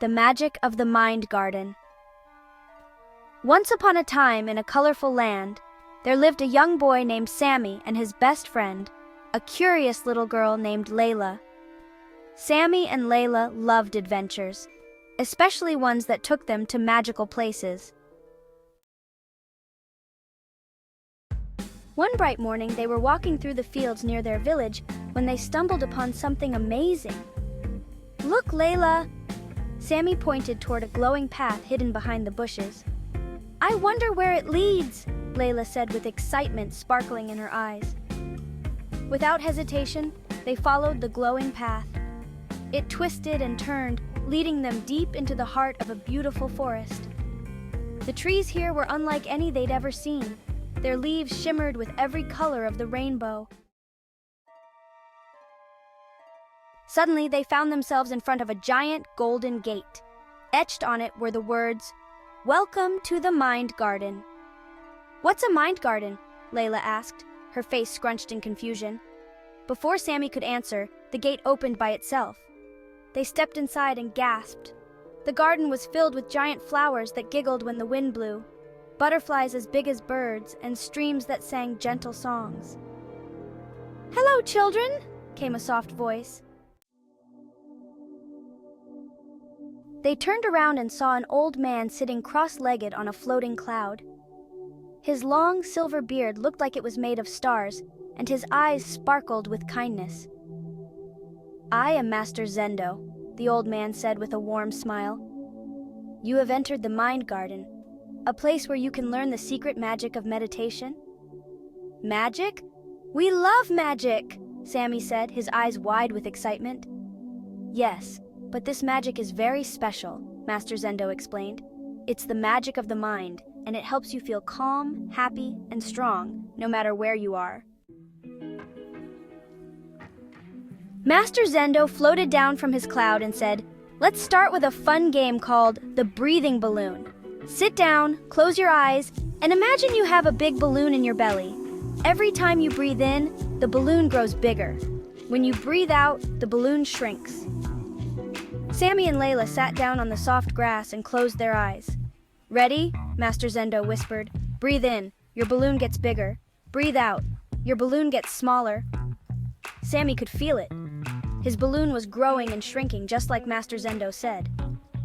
The Magic of the Mind Garden. Once upon a time, in a colorful land, there lived a young boy named Sammy and his best friend, a curious little girl named Layla. Sammy and Layla loved adventures, especially ones that took them to magical places. One bright morning, they were walking through the fields near their village when they stumbled upon something amazing. "Look, Layla!" Sammy pointed toward a glowing path hidden behind the bushes. "I wonder where it leads," Layla said with excitement sparkling in her eyes. Without hesitation, they followed the glowing path. It twisted and turned, leading them deep into the heart of a beautiful forest. The trees here were unlike any they'd ever seen. Their leaves shimmered with every color of the rainbow. Suddenly, they found themselves in front of a giant golden gate. Etched on it were the words, "Welcome to the Mind Garden." "What's a mind garden?" Layla asked, her face scrunched in confusion. Before Sammy could answer, the gate opened by itself. They stepped inside and gasped. The garden was filled with giant flowers that giggled when the wind blew, butterflies as big as birds, and streams that sang gentle songs. "Hello, children," came a soft voice. They turned around and saw an old man sitting cross-legged on a floating cloud. His long silver beard looked like it was made of stars, and his eyes sparkled with kindness. "I am Master Zendo," the old man said with a warm smile. "You have entered the Mind Garden, a place where you can learn the secret magic of meditation." "Magic? We love magic!" Sammy said, his eyes wide with excitement. "Yes, but this magic is very special," Master Zendo explained. "It's the magic of the mind, and it helps you feel calm, happy, and strong, no matter where you are." Master Zendo floated down from his cloud and said, "Let's start with a fun game called the breathing balloon. Sit down, close your eyes, and imagine you have a big balloon in your belly. Every time you breathe in, the balloon grows bigger. When you breathe out, the balloon shrinks." Sammy and Layla sat down on the soft grass and closed their eyes. "Ready?" Master Zendo whispered. "Breathe in, your balloon gets bigger. Breathe out, your balloon gets smaller." Sammy could feel it. His balloon was growing and shrinking just like Master Zendo said.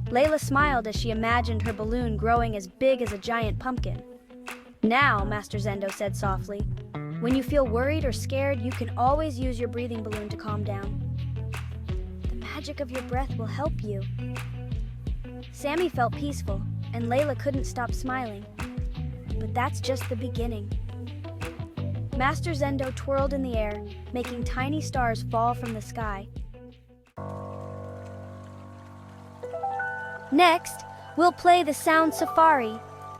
Layla smiled as she imagined her balloon growing as big as a giant pumpkin. "Now," Master Zendo said softly, "when you feel worried or scared, you can always use your breathing balloon to calm down. The magic of your breath will help you." Sammy felt peaceful, and Layla couldn't stop smiling. But that's just the beginning. Master Zendo twirled in the air, making tiny stars fall from the sky. "Next, we'll play the sound safari.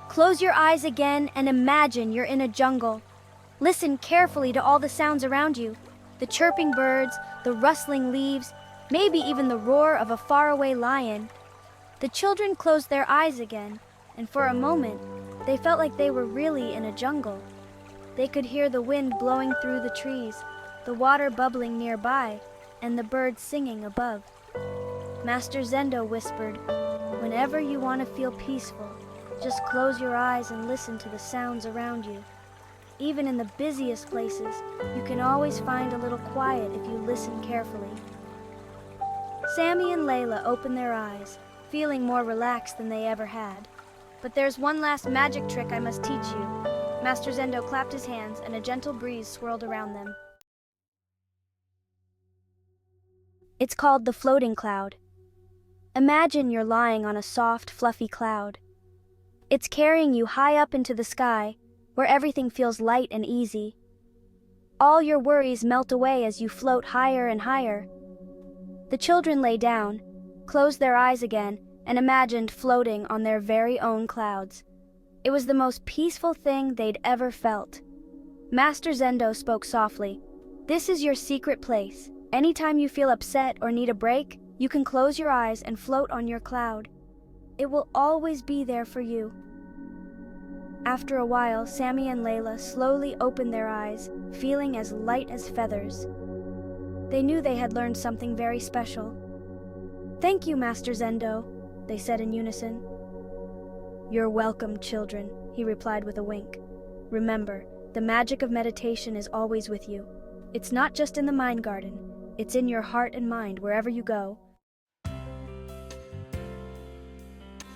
Close your eyes again and imagine you're in a jungle. Listen carefully to all the sounds around you, the chirping birds, the rustling leaves, maybe even the roar of a faraway lion." The children closed their eyes again, and for a moment, they felt like they were really in a jungle. They could hear the wind blowing through the trees, the water bubbling nearby, and the birds singing above. Master Zendo whispered, "Whenever you want to feel peaceful, just close your eyes and listen to the sounds around you. Even in the busiest places, you can always find a little quiet if you listen carefully." Sammy and Layla opened their eyes, feeling more relaxed than they ever had. "But there's one last magic trick I must teach you." Master Zendo clapped his hands and a gentle breeze swirled around them. It's called the floating cloud. Imagine you're lying on a soft, fluffy cloud. It's carrying you high up into the sky, where everything feels light and easy. All your worries melt away as you float higher and higher. The children lay down, closed their eyes again, and imagined floating on their very own clouds. It was the most peaceful thing they'd ever felt. Master Zendo spoke softly. "This is your secret place. Anytime you feel upset or need a break, you can close your eyes and float on your cloud. It will always be there for you." After a while, Sammy and Layla slowly opened their eyes, feeling as light as feathers. They knew they had learned something very special. "Thank you, Master Zendo," they said in unison. "You're welcome, children," he replied with a wink. "Remember, the magic of meditation is always with you. It's not just in the mind garden, it's in your heart and mind wherever you go."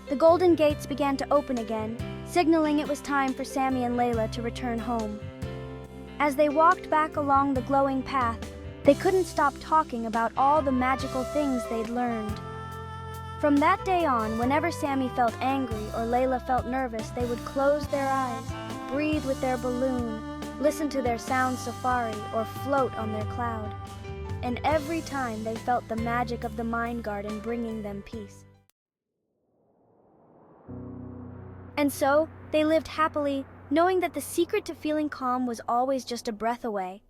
The golden gates began to open again, signaling it was time for Sammy and Layla to return home. As they walked back along the glowing path, they couldn't stop talking about all the magical things they'd learned. From that day on, whenever Sammy felt angry or Layla felt nervous, they would close their eyes, breathe with their balloon, listen to their sound safari, or float on their cloud. And every time they felt the magic of the mind garden bringing them peace. And so, they lived happily, knowing that the secret to feeling calm was always just a breath away.